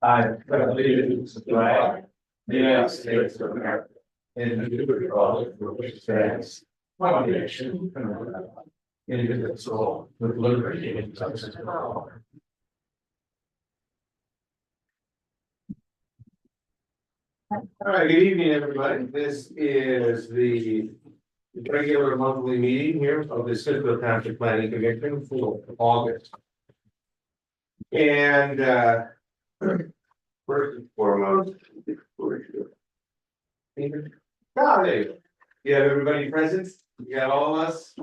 I allegiance to the flag, of the United States of America, and to the republic for which it stands, one nation, under God, indivisible, with liberty and justice for all. All right, good evening, everybody. This is the regular monthly meeting here of the Smithfield Township Planning Commission for August. And first and foremost, you have everybody present? You got all of us?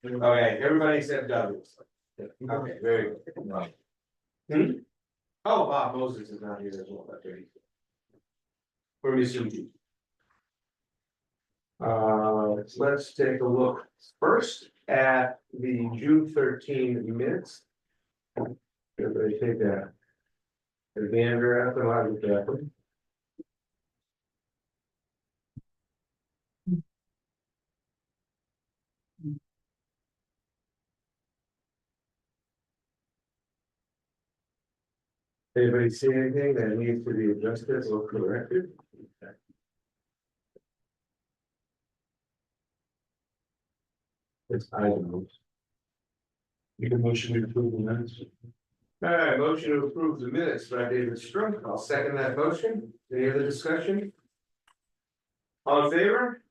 Okay, everybody except Douglas. Okay, very good. Oh, Bob Moses is not here as well. That's right. For Mississippi. Let's take a look first at the June 13 minutes. Everybody take that. Evander at the line with that. Anybody see anything that needs to be adjusted or corrected? It's items. You can motion to approve the minutes. All right, motion to approve the minutes by David Strunk. I'll second that motion. Any other discussion? All in favor?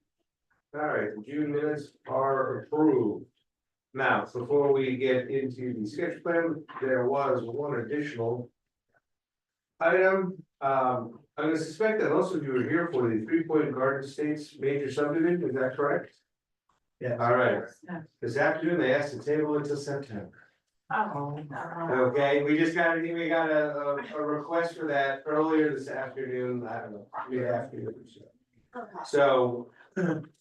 All right, the June minutes are approved. Now, before we get into the sketch plan, there was one additional item. I'm gonna suspect that most of you are here for the 3 Point Garden Estates major subdivision, is that correct? Yeah. All right, this afternoon they asked to table until September. Okay, we got a request for that earlier this afternoon, I don't know, mid-afternoon. So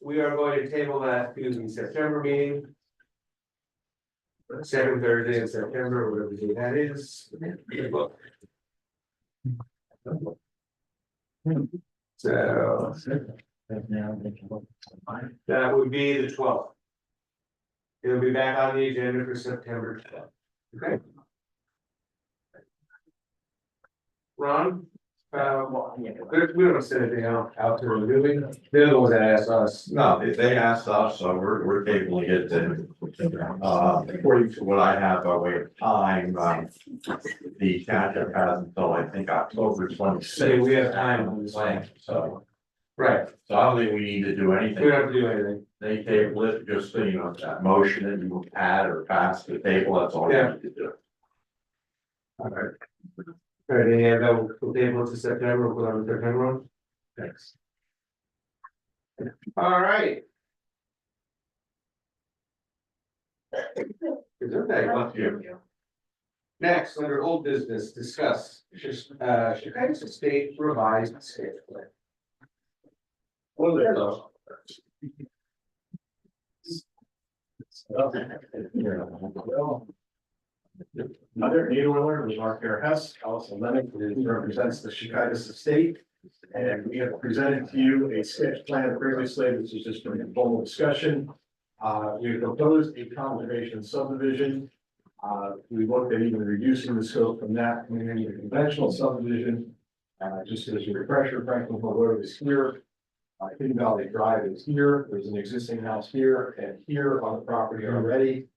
we are going to table that to the September meeting. Second Thursday in September, whatever day that is. So that would be the 12th. It'll be back on the agenda for September 12th. Okay. Ron? We don't send anything out to them, do we? They're the ones that asked us. No, they asked us, so we're capable of getting, according to what I have by way of time, the township has until I think October 26th. So we have time on this plan. So, Right, so I don't think we need to do anything. we don't have to do anything. They table it, just so you know, that motion that you add or pass the table, that's all you Yeah. need to do. All right. All right, any other, we'll table it to September, we'll put on the September one. Thanks. All right. Is there that up here? Next, under old business, discuss, Chicago's state revised sketch plan. Well, there though. Another Needler with Mark Hess, Allison Lennox, who represents the Chicago estate. And we have presented to you a sketch plan previously, which is just an informal discussion. We proposed a conservation subdivision. We looked at even reducing the scope from that, coming into the conventional subdivision. Just as a refresher, Franklin Hill Road is here. Hidden Valley Drive is here. There's an existing house here and here on the property already.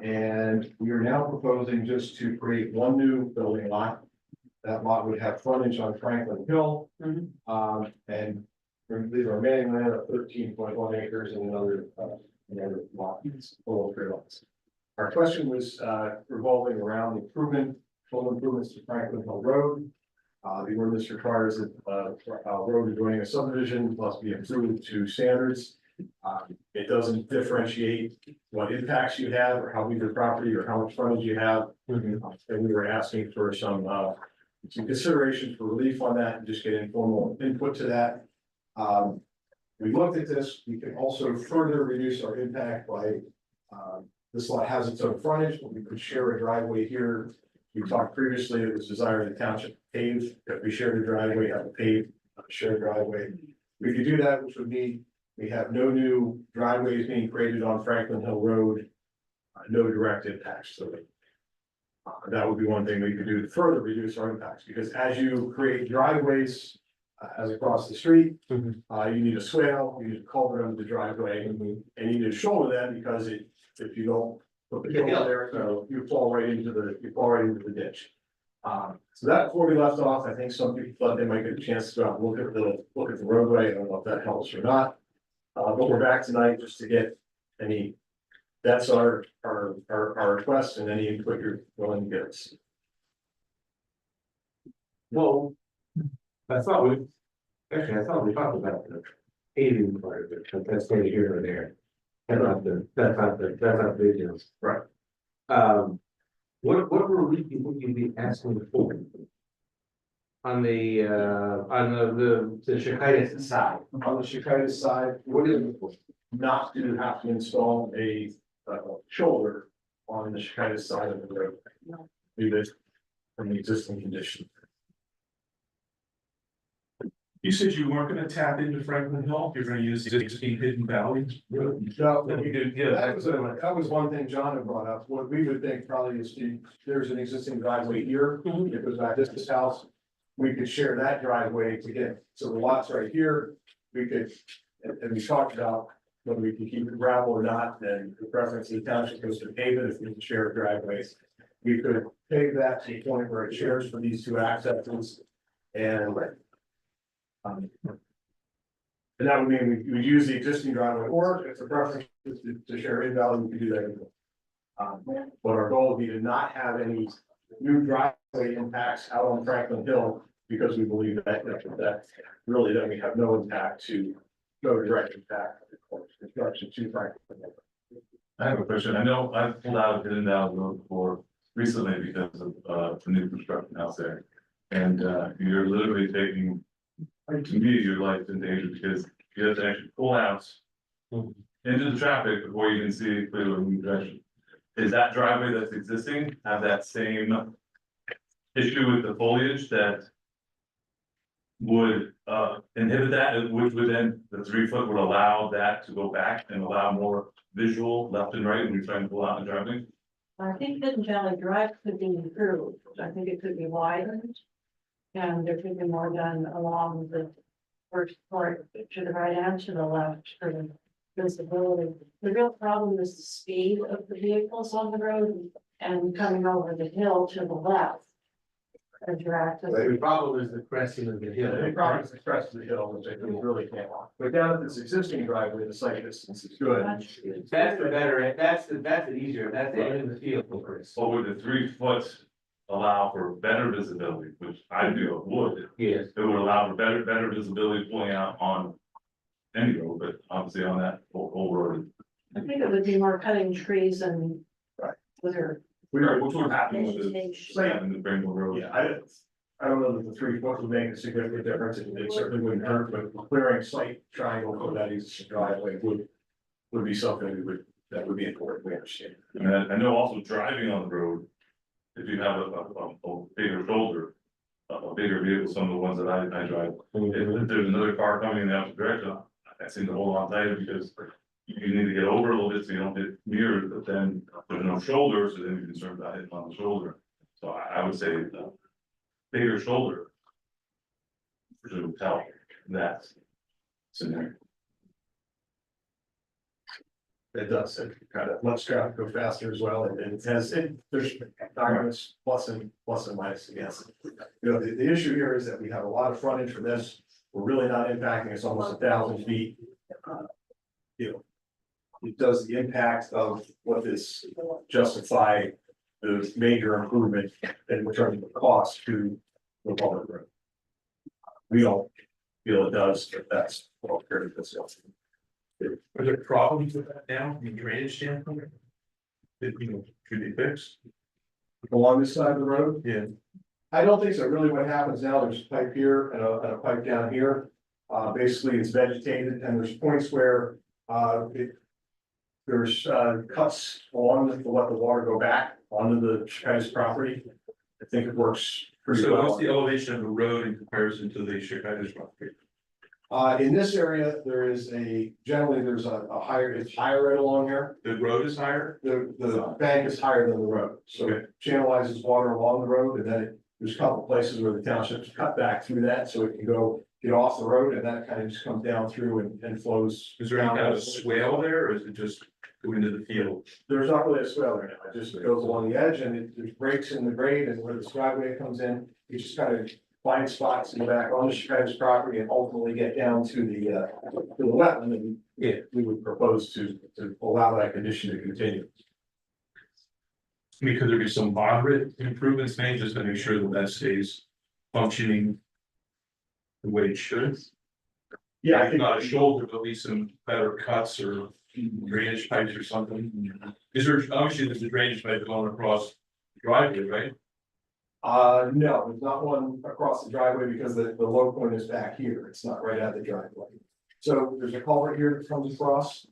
And we are now proposing just to create one new building lot. That lot would have frontage on Franklin Hill. And leave our remaining land of 13.1 acres and another lot, full of tree lots. Our question was revolving around the full improvements to Franklin Hill Road. The ordinance requires that road adjoining a subdivision must be improved to standards. It doesn't differentiate what impacts you have or how big your property or how much frontage you have. And we were asking for some consideration for relief on that and just get informal input to that. We looked at this. We can also further reduce our impact by this lot has its own frontage, but we could share a driveway here. We talked previously, it was desired the township pave. If we shared a driveway, have a paved shared driveway. We could do that, which would mean we have no new driveways being created on Franklin Hill Road, no direct impacts to it. That would be one thing we could do to further reduce our impacts, because as you create driveways as across the street, Mhm. you need a swale, you need a culvert under the driveway, and you need to shoulder that because if you don't put the shoulder there, so you fall right into the ditch. So that before we left off, I think some people thought they might get a chance to go out and look at the roadway. I don't know if that helps or not. But we're back tonight just to get that's our request and any input you're willing to give us. Well, I thought we talked about the paving part of it, but that's neither here nor there. That's not the big deal. Right. What relief would you be asking for? On the Shikaitis side? On the Shikaitis side, What is it? not to have to install a shoulder on the Shikaitis side of the road. Leave it from the existing condition. You said you weren't gonna tap into Franklin Hill, you're gonna use the existing hidden valleys. No, that was one thing John had brought up. What we would think probably is there's an existing driveway here. It goes back to this house. We could share that driveway to get, so the lot's right here. We could, and we talked about whether we can keep it gravel or not, then the preference of the township goes to pave it if we can share driveways. We could pave that to the point where it shares for these two accesses and that would mean we use the existing driveway, or if the preference is to share in value, we could do that. But our goal would be to not have any new driveway impacts out on Franklin Hill, because we believe that really that we have no impact to, no direct impact of construction to Franklin Hill. I have a question, I know I've pulled out of Hidden Valley Road before recently because of the new construction out there. And you're literally taking, to me, your life's in danger because you have to actually pull out into the traffic before you can see clearly in the direction. Is that driveway that's existing have that same issue with the foliage that would inhibit that, which would then, the 3 foot would allow that to go back and allow more visual left and right when you're trying to pull out the driveway? I think Hidden Valley Drive could be improved. I think it could be widened. And there could be more done along the first part to the right and to the left for the visibility. The real problem is the speed of the vehicles on the road and coming over the hill to the left. The problem is the cresting of the hill. The problem is the crest of the hill, which I think really can't walk. But down at this existing driveway, the site distance is good. That's the better, that's the easier, that's the end of the field for Chris. Or would the 3 foot allow for better visibility, which I feel would? Yes. It would allow for better visibility pulling out on any road, but obviously on that whole road. I think it would be more cutting trees and. Right. Clear. Which would happen with the vegetation. site in the Brindle Road. Yeah, I don't know that the 3 foot would make a significant difference. It certainly wouldn't hurt, but clearing site triangle for that existing driveway would be something that would be important. We understand. And I know also driving on the road, if you have a bigger shoulder, a bigger vehicle, some of the ones that I drive, if there's another car coming in the opposite direction, I seem to hold on tighter because you need to get over a little bit so you don't get mirrored, but then there's no shoulder, so then you're concerned about hitting on the shoulder. So I would say bigger shoulder should help that scenario. It does, it kind of lets traffic go faster as well, and there's arguments plus and minus against. You know, the issue here is that we have a lot of frontage for this, we're really not impacting, it's almost 1,000 feet. You know, it does the impact of what this justify the major improvement in return of cost to the public road. We don't feel it does, but that's what we're here to discuss. Are there problems with that now, from a drainage standpoint? That, should be fixed? Along this side of the road? Yeah. I don't think so. Really what happens now, there's a pipe here and a pipe down here. Basically it's vegetated and there's points where, there's cuts along to let the water go back onto the Chicago's property. I think it works pretty So well. what's the elevation of the road in comparison to the Chicago's property? In this area, generally, there's it's higher right along here. The road is higher? The bank is higher than the road, so it channelizes water along the road, and then there's a couple places where the township's cut back through that, so it can get off the road, and then it kind of just comes down through and flows. Is there any kind of down. swale there, or is it just going into the field? There's not really a swale there now, it just goes along the edge, and there's breaks in the grade, and where the driveway comes in, you just kind of find spots in the back on the Chicago's property and ultimately get down to the wetland, and we would propose to allow that condition to continue. I mean, could there be some moderate improvements made just to make sure that that stays functioning the way it should? Yeah, I Like, think, not a shoulder, but at least some better cuts or drainage pipes or something. Is there, obviously, there's a drainage pipe going across the driveway, right? no, there's not one across the driveway because the low point is back here, it's not right at the driveway. So there's a culvert here that comes across.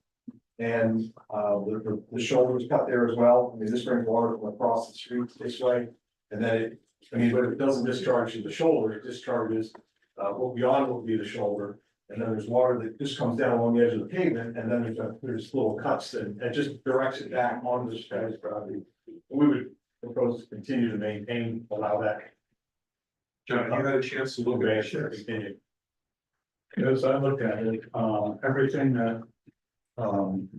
And the shoulder is cut there as well. I mean, this brings water from across the street this way. And then but it doesn't discharge to the shoulder, it discharges beyond what would be the shoulder. And then there's water that just comes down along the edge of the pavement, and then there's little cuts and just directs it back onto the guy's property. We would propose to continue to maintain, allow that. John, you had a chance to look at it. Continue. As I look at it, everything that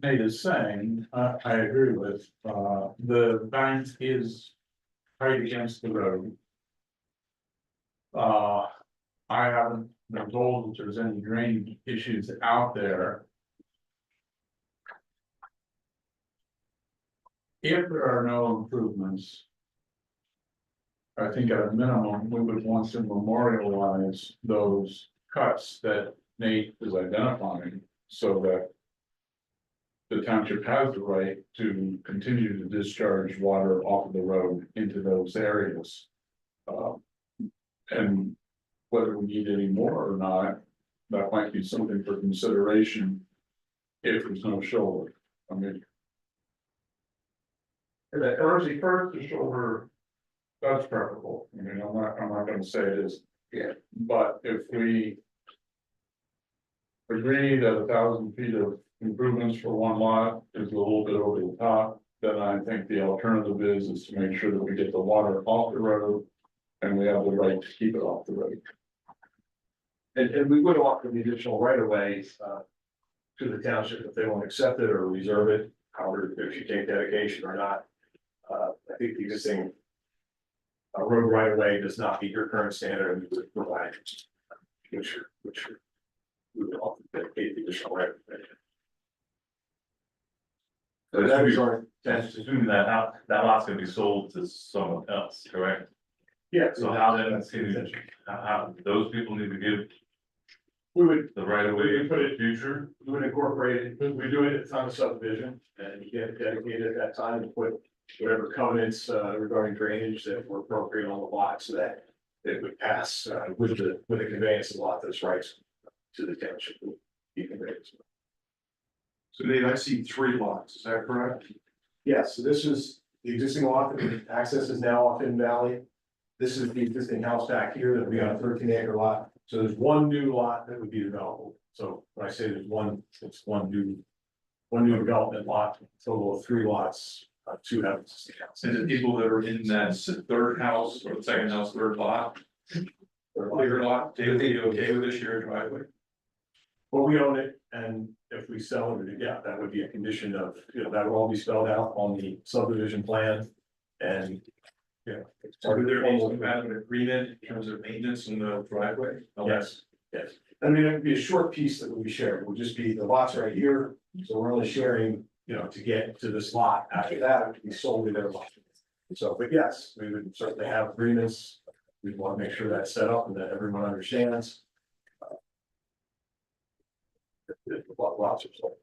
Nate is saying, I agree with. The bank is right against the road. I haven't been told that there's any drainage issues out there. If there are no improvements, I think at a minimum, we would want to memorialize those cuts that Nate is identifying, so that the township has the right to continue to discharge water off of the road into those areas. And whether we need any more or not, that might be something for consideration if there's no shoulder. I mean, Early first, the shoulder, that's preferable. I mean, I'm not gonna say it is. Yeah. But if we agree that 1,000 feet of improvements for one lot is a little bit over the top, then I think the alternative is to make sure that we get the water off the road. And we have the right to keep it off the road. And we would offer the additional right of way to the township if they want to accept it or reserve it, however, if you take dedication or not. I think the existing road right of way does not meet your current standard, and we would provide, which we would offer to dedicate the additional right of way. So that is our intention. Assuming that lot's gonna be sold to someone else, correct? Yeah. So how then, how those people need to give We would the right of way for the future? We would incorporate it, we do it at the time of subdivision, and you get dedicated at that time to put whatever covenants regarding drainage that were appropriate on the lot, so that it would pass with the conveyance of the lot that's rights to the township. Would be conveyed. So Nate, I see 3 lots, is that correct? Yeah, so this is the existing lot, that access is now off in Valley. This is the existing house back here that we got a 13-acre lot. So there's one new lot that would be developable. So when I say there's one, it's one new development lot, total of 3 lots, 2 have existing houses. And the people that are in that third house or second house, third lot, bigger lot, they would be okay with this shared driveway? Well, we own it, and if we sell it, yeah, that would be a condition of, that would all be spelled out on the subdivision plan. And So would there be some kind of an agreement in terms of maintenance in the driveway? yes. I mean, it'd be a short piece that would be shared, it would just be the lots right here, so we're only sharing, to get to this lot. After that, it would be solely their lot. So, but yes, we would certainly have agreements, we'd want to make sure that's set up and that everyone understands. What lots are sold.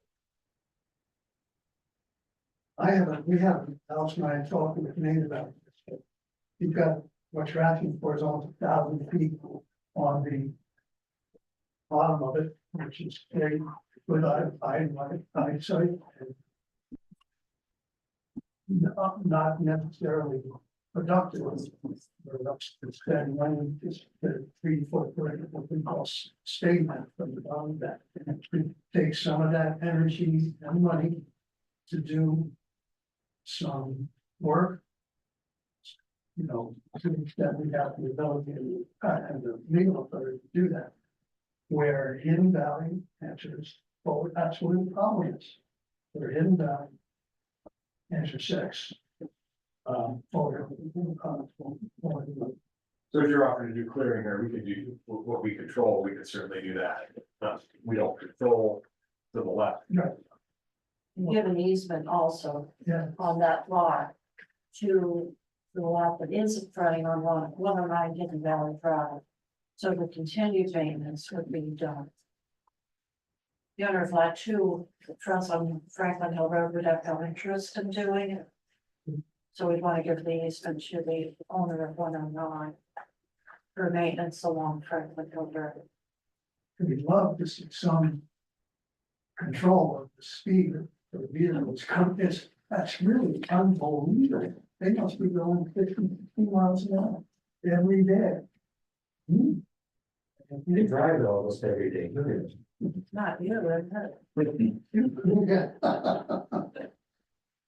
We have, Alice and I had talked with Nate about this. You've got, what you're asking for is almost 1,000 feet on the bottom of it, which is very good eyesight. Not necessarily productive. We're not to spend money, just the 3 4 what we call statement from the bottom that. And we take some of that energy and money to do some work. You know, to the extent we have the ability and the legal authority to do that. Where Hidden Valley answers, well, that's what the problem is. Where Hidden Valley. Answer 6. For. So if you're offering to do clearing here, we could do what we control, we could certainly do that. But we don't control to the left. Give an easement also Yeah, on that lot to the lot that is fronting on 109 Hidden Valley Drive. So the continued maintenance would be done. The owner of lot 2, the trust on Franklin Hill Road would have no interest in doing it. So we'd want to give the easement to the owner of 109 for maintenance along Franklin Hill Road. we'd love to see some. Control of the speed of the vehicles come, that's really unbelievable. They must be going 50 miles an hour every day. You drive it almost every day. Not you, isn't it?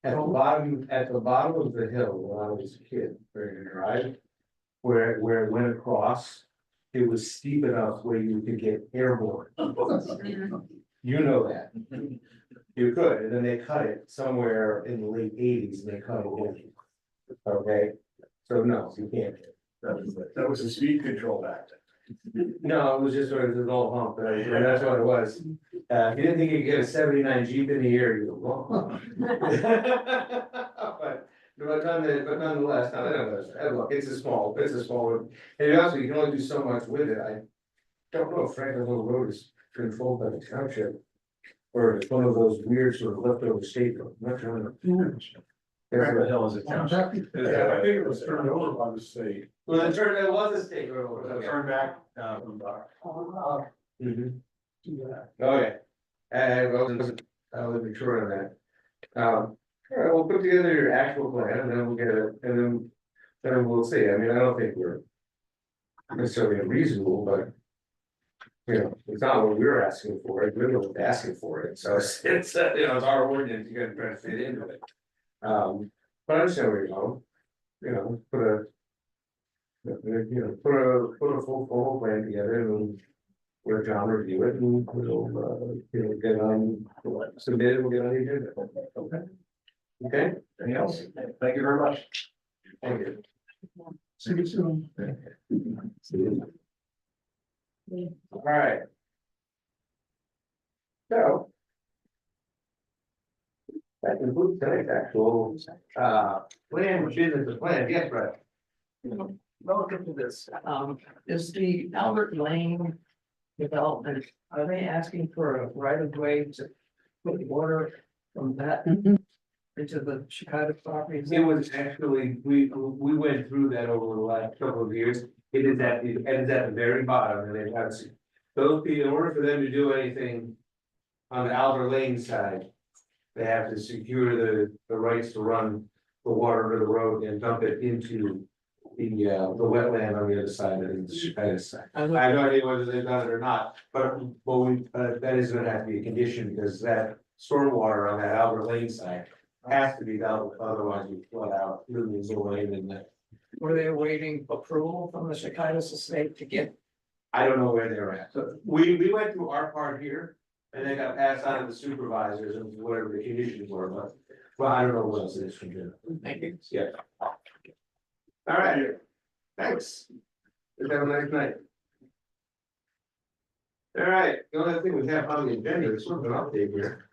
At the bottom of the hill, when I was a kid, during the drive, where it went across, it was steep enough where you could get airborne. You know that. You could, and then they cut it somewhere in the late 80s and they cut it in. Okay, so no, you can't. That was a speed control back then. No, it was just sort of an old hump, and that's what it was. If you didn't think you could get a '79 Jeep in the air, you were wrong. But nonetheless, look, it's a small, and also you can only do so much with it. I don't know if Franklin Hill Road is controlled by the township. Or it's one of those weird sort of leftover state roads, I'm not sure. Franklin Hill is a township. Yeah, I think it was turned over by the state. Well, it was a state road. Okay. Turn back, from Dock. Mhm. Okay. And I wasn't sure on that. All right, we'll put together your actual plan and then we'll get it, and then we'll see. I mean, I don't think we're necessarily unreasonable, but. You know, it's not what we were asking for, it really was asking for it, so it's, it's our ordinance, you gotta try to fit into it. But I understand where you're going, you know, put a full plan together and we'll John review it and we'll, get on, submit it, we'll get on the agenda. Okay. Okay, Anything else? Thank you very much. thank you. See you soon. See you. All right. So. That concludes tonight's actual, plan, business plan, yes, right. Relative to this, is the Albert Lane development, are they asking for a right of way to put water from that into the Chicago properties? It was actually, we went through that over the last couple of years. It is at the very bottom and they've got those people, in order for them to do anything on the Albert Lane side, they have to secure the rights to run the water to the road and dump it into the wetland on the other side of the Chicago side. I have no idea whether they've done it or not, but that is gonna have to be a condition because that stormwater on that Albert Lane side has to be dealt with, otherwise you flood out, lose away and that. Were they awaiting approval from the Chicago estate to get? I don't know where they're at. So we went through our part here and then got passed on to the supervisors and whatever the conditions were, but. Well, I don't know what else it is from there. Thank you. Yeah. All right, thanks. Have a nice night. All right, the only thing we have on the agenda is sort of an update here.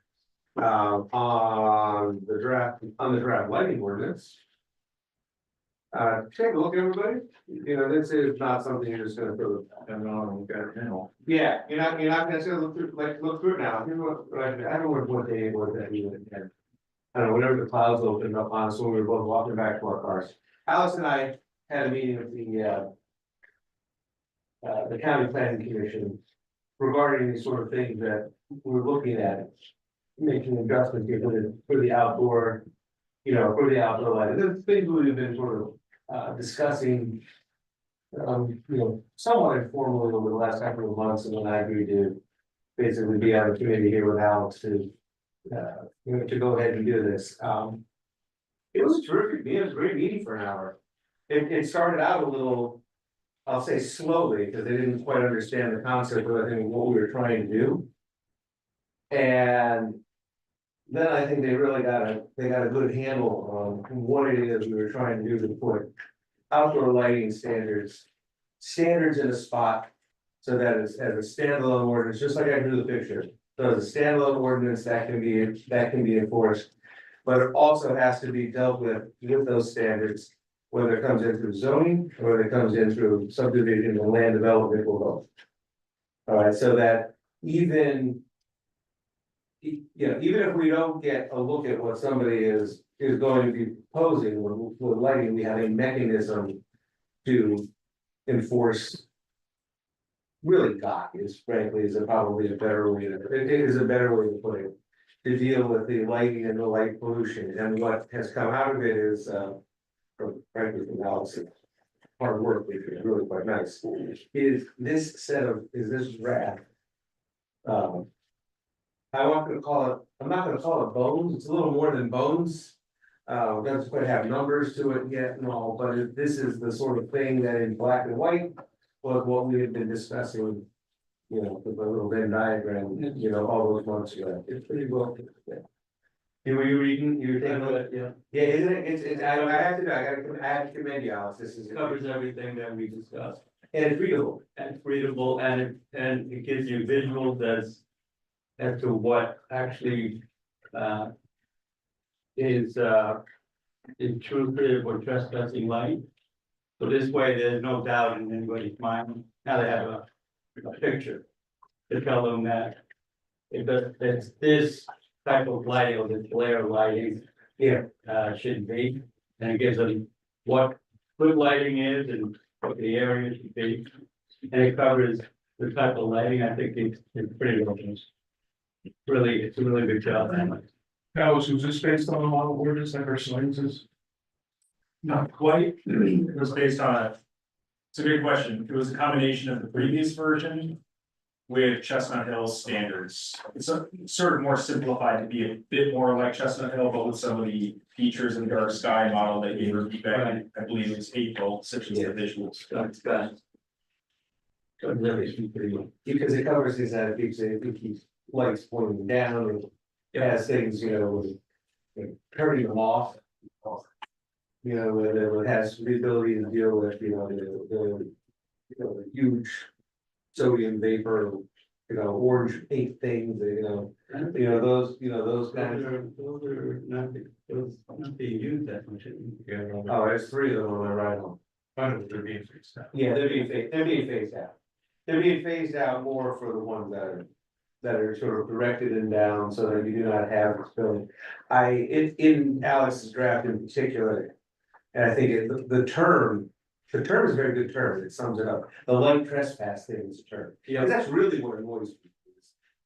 On the draft lighting ordinance. Take a look, everybody. You know, this is not something you're just gonna throw. Yeah, you're not gonna say look through it now. Here's what I don't know what day it was that you had. I don't know, whenever the clouds opened up on us when we were both walking back to our cars. Alice and I had a meeting with the county planning commission regarding these sort of things that we're looking at. Making adjustments here for the outdoor, for the outdoor lighting. There's things we've been sort of discussing. Somewhat informally over the last couple of months, and then I agreed to basically be on the committee here with Alex to. To go ahead and do this, it was terrific, it was a great meeting for an hour. It started out a little, I'll say slowly, because they didn't quite understand the concept of, I think, what we were trying to do. And then I think they really got a good handle on what it is we were trying to do to put outdoor lighting standards in a spot. So that it's as a standalone ordinance, just like I drew the picture, so as a standalone ordinance that can be enforced. But it also has to be dealt with those standards, whether it comes in through zoning, or whether it comes in through subdivision and land development will both. All right, so that even if we don't get a look at what somebody is going to be proposing with lighting, we have a mechanism to enforce. Really frankly probably a better way to, it is a better way to put it. To deal with the lighting and the light pollution, and what has come out of it is, frankly, from Alex, hard work, which is really quite nice, is this draft. I'm not gonna call it bones, it's a little more than bones. Doesn't quite have numbers to it yet and all, but this is the sort of thing that in black and white was what we had been discussing, with a little Venn diagram, all those months ago. It's pretty well. You were reading, you were taking a look? Yeah. Yeah, isn't it? I have to commend you, Alice. This is. Covers everything that we discussed, And it's readable. and it's readable, and it gives you visuals as to what actually, is intrusive or trespassing light. So this way, there's no doubt in anybody's mind, now they have a picture to tell them that it's this type of lighting, or this glare lighting, Yeah. should be, and it gives them what good lighting is and what the area should be. And it covers the type of lighting, I think it's pretty robust. Really, it's a really good job. Alice, was this based on a model ordinance like our sciences? Not quite, it was based on it's a good question, it was a combination of the previous version. With Chestnut Hill standards, it's sort of more simplified to be a bit more like Chestnut Hill, but with some of the features in the dark sky model that you reviewed back in, I believe it was April, such as the visuals. It's got. Covers everything pretty well. Because it covers these, it keeps lights pointing down, and it has things, turning them off. It has the ability to deal with, the huge sodium vapor, orange paint things, those kinds of. Those are not being used that much. Oh, there's three of them on the right home. They're being fixed out. Yeah, they're being phased out. They're being phased out more for the ones that are sort of directed and down, so that you do not have this building. In Alex's draft in particular, and I think the term is a very good term, it sums it up. The light trespass thing is a term. Yeah. That's really what annoys me.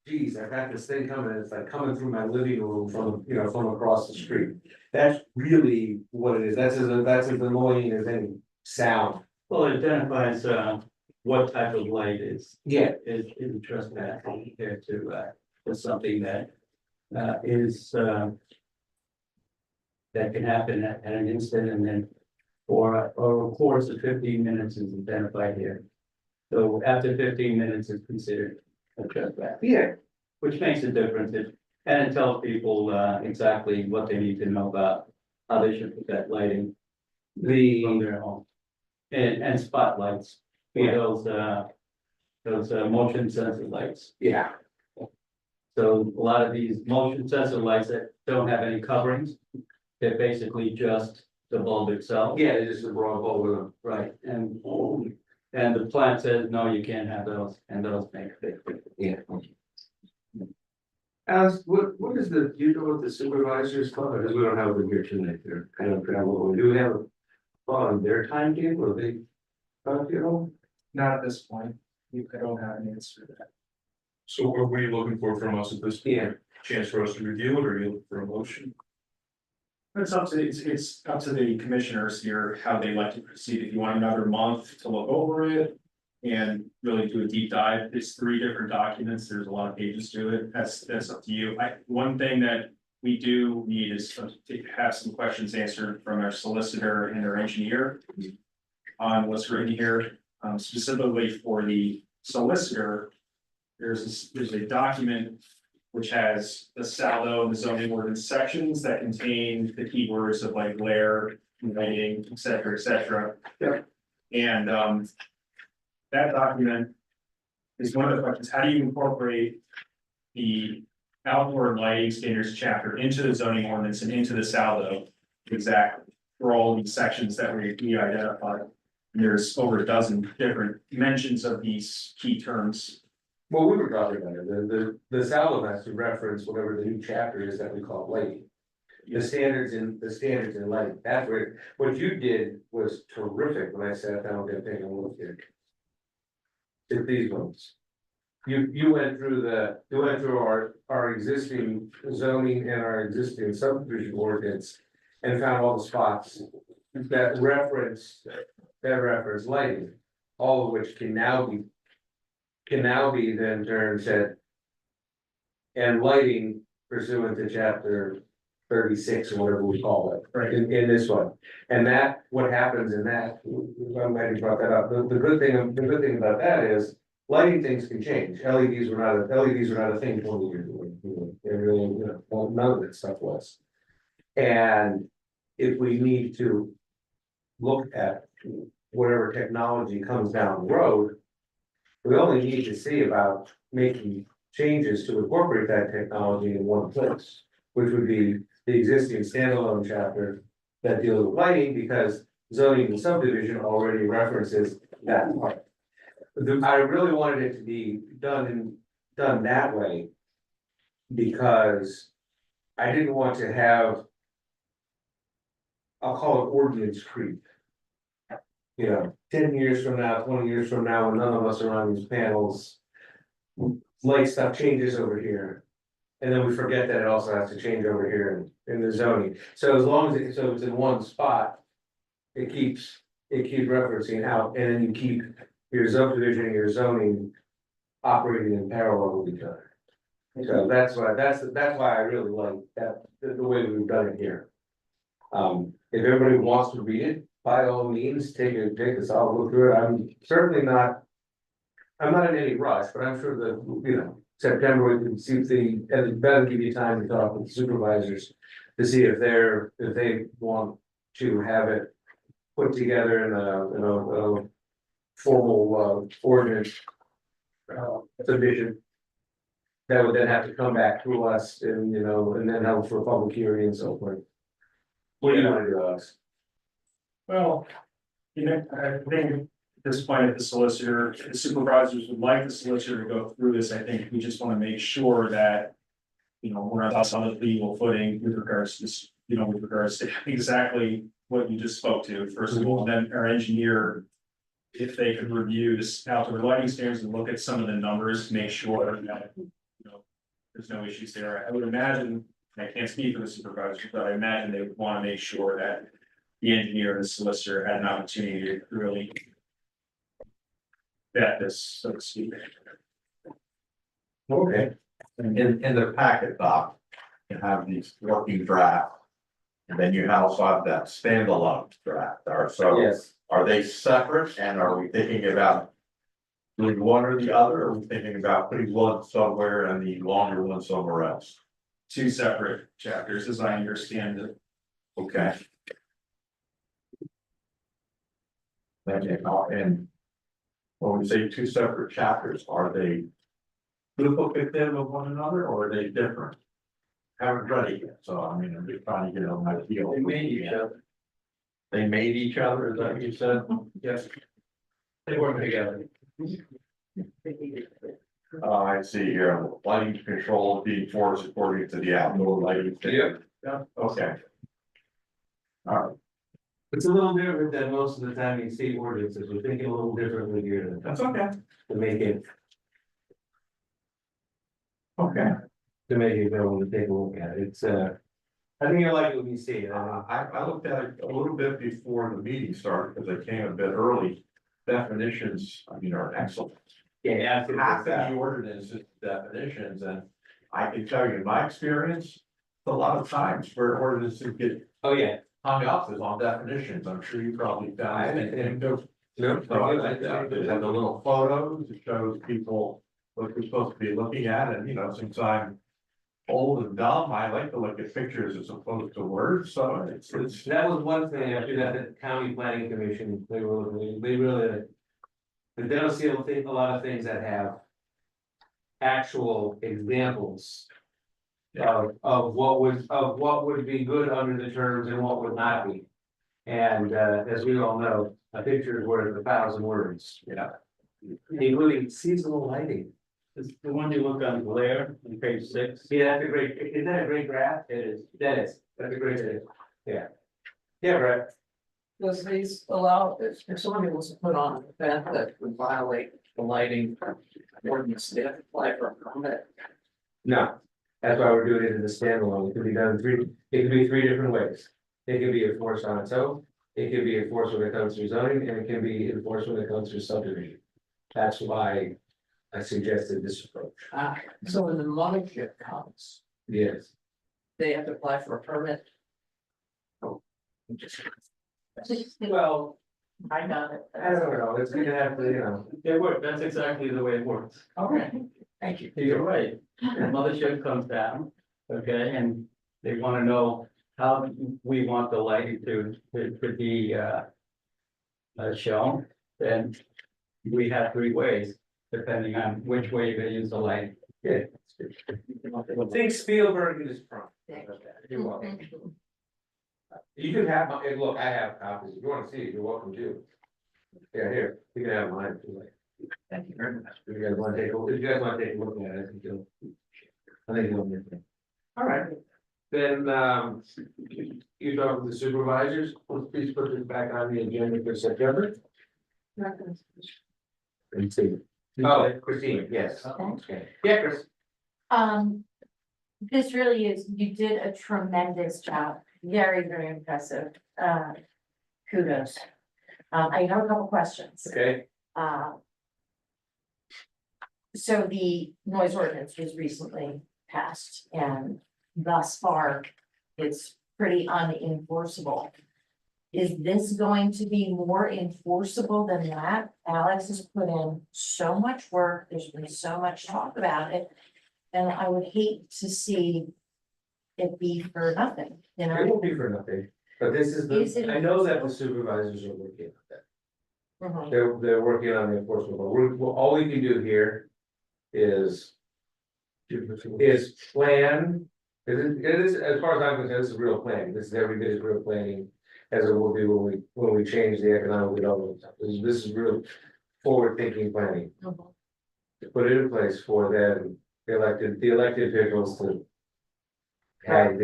Geez, I've got this thing coming, it's like coming through my living room from across the street. That's really what it is. That's as annoying as any sound. Well, it identifies, what type of light is Yeah. is trespass compared to something that, is, that can happen at an instant, and then or a course of 15 minutes is identified here. So after 15 minutes is considered a trespass. Yeah. Which makes a difference, and it tells people exactly what they need to know about how they should put that lighting from their home. And spotlights, Yeah. those motion sensor lights. Yeah. So a lot of these motion sensor lights that don't have any coverings, they're basically just the bulb itself. Yeah, it's just a raw bulb with them. Right, and the plant says, no, you can't have those, and those make it. Yeah. Alice, what is do you know what the supervisors club, because we don't have them here tonight, they're kind of, do we have a on their timetable, or they? Not at this point, I don't have an answer to that. So what were you looking for from us at this point? Yeah. Chance for us to review it, or are you looking for a motion? It's up to the commissioners here, how they like to proceed. If you want another month to look over it. And really do a deep dive. It's 3 different documents. There's a lot of pages to it. That's up to you. One thing that we do need is to have some questions answered from our solicitor and our engineer. On what's written here, specifically for the solicitor. There's a document which has the saldo and the zoning ordinance sections that contain the keywords of like glare, lighting, et cetera, et cetera. Yep. And that document is one of the questions, how do you incorporate the outdoor lighting standards chapter into the zoning ordinance and into the saldo? Exactly, for all these sections that we identified. And there's over a dozen different mentions of these key terms. Well, we were talking about it, the saldo has to reference whatever the new chapter is that we call lighting. The standards in lighting, that's where, what you did was terrific when I sat down with that thing and looked at. It's these ones. You went through our existing zoning and our existing subdivision ordinance. And found all the spots that reference lighting, all of which can now be then turned said. And lighting pursuant to chapter 36 or whatever we call it, Right. in this one. And that, what happens in that, I'm glad you brought that up, the good thing about that is. Lighting things can change, LEDs were not a thing 20 years ago, they really, well, none of that stuff was. And if we need to look at whatever technology comes down the road. We only need to see about making changes to incorporate that technology in one place, which would be the existing standalone chapter that deals with lighting, because zoning and subdivision already references that part. I really wanted it to be done that way. Because I didn't want to have. I'll call it ordinance creep. 10 years from now, 20 years from now, when none of us are on these panels. Light stuff changes over here. And then we forget that it also has to change over here in the zoning. So as long as it's in one spot. It keeps referencing out, and then you keep your subdivision and your zoning operating in parallel with each other. So that's why I really like that, the way we've done it here. If everybody wants to read it, by all means, take a solid look through it. I'm not in any rush, but I'm sure that, September, we can see and it's better give you time to talk with supervisors to see if they want to have it put together in a formal ordinance submission. That would then have to come back to us and then have for public hearing and so forth. What do you want to do, Alex? Well, I think at this point, if the solicitor, the supervisors would like the solicitor to go through this, I think we just want to make sure that. We're on solid legal footing with regards to this, with regards to exactly what you just spoke to, first of all, and then our engineer. If they could review this outdoor lighting standards and look at some of the numbers, make sure that, there's no issues there. I would imagine, and I can't speak for the supervisors, but I imagine they would want to make sure that the engineer and the solicitor had an opportunity to really vet this, so to speak. Okay. In the packet doc, you have these working draft. And then you also have that standalone draft, Yes. are they separate, and are we thinking about doing one or the other, or are we thinking about putting one somewhere and the longer one somewhere else? 2 separate chapters, as I understand it. Okay. And when we say 2 separate chapters, are they duplicative of one another, or are they different? Haven't read it yet, so I'm just trying to get an idea. They made each other. They made each other, is that what you said? Yes. They work together. I see here, lighting control being enforced according to the outdoor lighting. standard. Yeah. Okay. All right, It's a little different than most of the time in state ordinances, we're thinking a little differently here that's okay, to make it okay. go and take a look at it. I think you like what you see. I looked at it a little bit before the meeting started, because I came a bit early. Definitions, I mean, are excellent. Yeah, Half of the ordinance is definitions, and I can tell you, in my experience, a lot of times where ordinances get Oh, yeah. hung up is on definitions. I'm sure you probably found it. And No, so I like that. It has the little photos, it shows people what they're supposed to be looking at, and since I'm old and dumb, I like to look at pictures as opposed to words, so it's. that was one thing after that, the county planning commission, they really. But they don't see a lot of things that have. Actual examples. Of what would be good under the terms and what would not be. And as we all know, a picture is worth 1,000 words. Yeah. Including seasonal lighting. It's the one you look on glare on page 6. Yeah, that's a great, isn't that a great graph? It is. That's a great, yeah. Yeah, right. Does these allow, if somebody was to put on an event that would violate the lighting ordinance, they have to apply for a permit? No, that's why we're doing it in the standalone. It could be done it could be 3 different ways. It can be enforced on its own, it can be enforced when it comes to zoning, and it can be enforced when it comes to subdivision. That's why I suggested this approach. So when the mothership comes, Yes. they have to apply for a permit? Well, I got it. I don't know, it's gonna have to, It works, that's exactly the way it works. Okay, thank you. You're right, the mothership comes down, okay, and they wanna know how we want the lighting to be, shown. Then we have 3 ways, depending on which way they use the light. Yeah. Think Spielberg is from. You're welcome. You can have, look, I have copies, if you wanna see it, you're welcome to. Yeah, here, you can have mine if you like. Thank you very much. If you guys wanna take, if you guys wanna take a look at it, I think you'll miss it. All right, then, you talk with the supervisors, please put this back on the agenda for September. And see. Oh, Christine, yes, okay, yeah, Chris. This really is, you did a tremendous job, very, very impressive, kudos. I have a couple questions. Okay, So the noise ordinance was recently passed and thus far it's pretty unenforceable. Is this going to be more enforceable than that? Alex has put in so much work, there's been so much talk about it. And I would hate to see it be for nothing, you it know? won't be for nothing, but this Is is it the, I know that the supervisors are working on that. Mhm. They're working on the enforcement, but all we can do here is. Plan, it is, as far as I'm concerned, this is real planning, this is every bit as real planning. As it will be when we change the economic development, this is real forward thinking planning. Mhm. To put it in place for them, the elected officials to. Have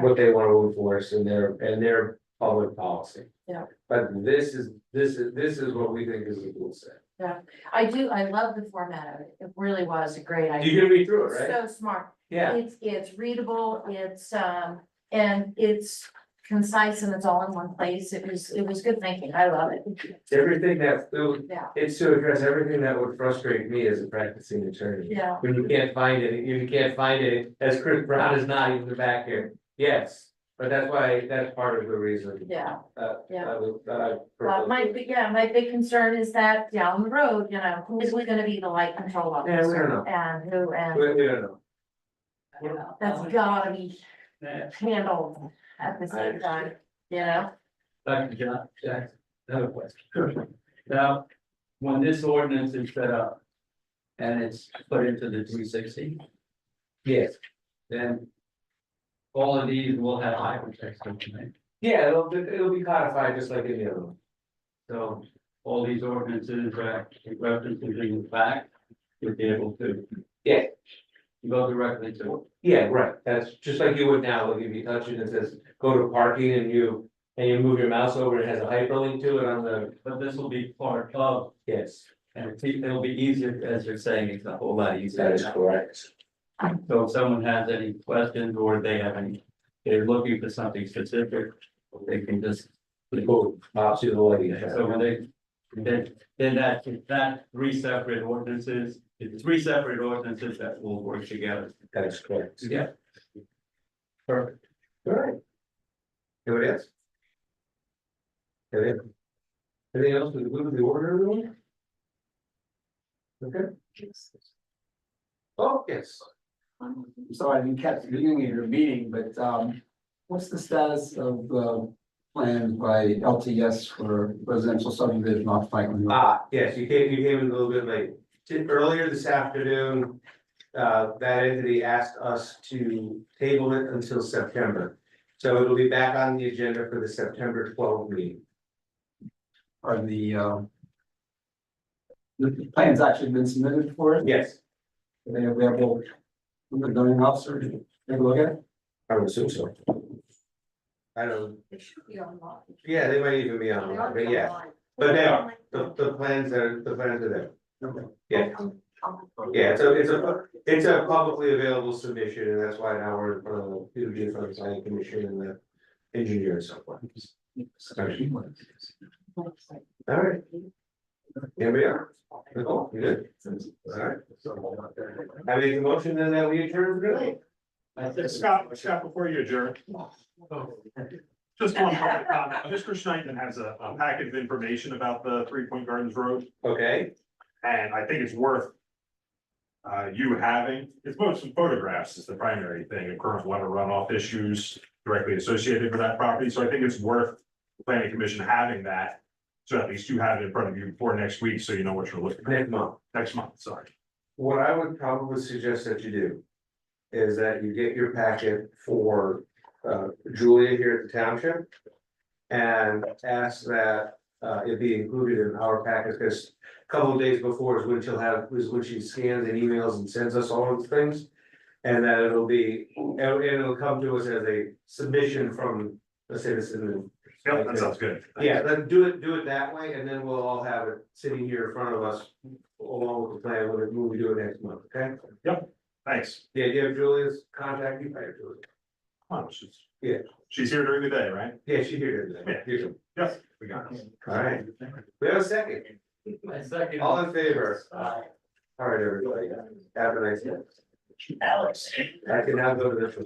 what they want to enforce in their public policy. Yeah. But this is what we think is a good set. I love the format of it, it really was a great idea. You can read through it, right? So smart. Yeah, It's readable, and it's concise and it's all in one place. It was good thinking. I love it. everything that, Yeah. it's to address everything that would frustrate me as a practicing attorney. Yeah. When you can't find it, as Chris Brown is not even back here, yes, but that's part of the reason. Yeah. Yeah. I. My big concern is that down the road, you know, who is gonna be the light control Yeah, we officer? don't know. And who, and We don't know. that's gotta be Yeah. handled at the same time, you know? Dr. Jackson, another question. Now, when this ordinance is set up and it's put into the 360, Yes, then all of these will have hypertext, right? yeah, it'll be codified just like any other one. So all these ordinances, references in the back, you'll be able to. Yeah. Go directly to it. Yeah, right, that's just like you would now, like if you touch it, it says, go to parking and you move your mouse over, it has a hyperlink to it on the, But this will be part of, yes. and it'll be easier, as you're saying, it's a whole lot easier. That is correct. So if someone has any questions or they have any they're looking for something specific, they can just. Quote, see the lighting. So when they, then that three separate ordinances, it's three separate ordinances that will work together. That is correct. Yeah. Perfect. All right. Anybody else? Okay. Anything else we move the order, everyone? Okay. Oh, yes. Sorry, I didn't catch the beginning of your meeting, but what's the status of plans by LTS for residential subdivision off Franklin Road? Yes, you came in a little bit late. Earlier this afternoon, that entity asked us to table it until September. So it'll be back on the agenda for the September 12th meeting. Are the plans actually been submitted for it? Yes, Are they available? The zoning officer, to take a look at it? I would assume so. I don't, It should be online. yeah, they might even be online, but yeah, but they are, the plans are there. Okay. Yeah, yeah, it's a publicly available submission, and that's why now we're, it'll be in front of the planning commission and the engineer and so forth. All right. Anybody else? Nicole, you good? All right. I make a motion then that we adjourn for today. Scott, before you adjourn. Just one public comment. Mr. Schneidman has a packet of information about the 3 Point Gardens Road, Okay, and I think it's worth. You having, it's mostly photographs is the primary thing, of current water runoff issues directly associated with that property, so I think it's worth the planning commission having that. So at least you have it in front of you before next week, so you know what you're looking at. Next month, sorry. what I would probably suggest that you do is that you get your packet for Julia here at the township. And ask that it be included in our packet, because a couple of days before is when she scans and emails and sends us all those things. And that it'll come to us as a submission from a citizen. Yep, that sounds good. Yeah, let's do it that way, and then we'll all have it sitting here in front of us along with the plan when we do it next month, okay? Thanks. Yeah, do you have Julia's contact? You probably have Julia. Oh, Yeah. She's here during the day, right? Yeah, she here today. Yeah. Yes, we got it. All right, we have a second. Second. All in favor? All right, everybody. Have a nice day. Alex. I can now go to this.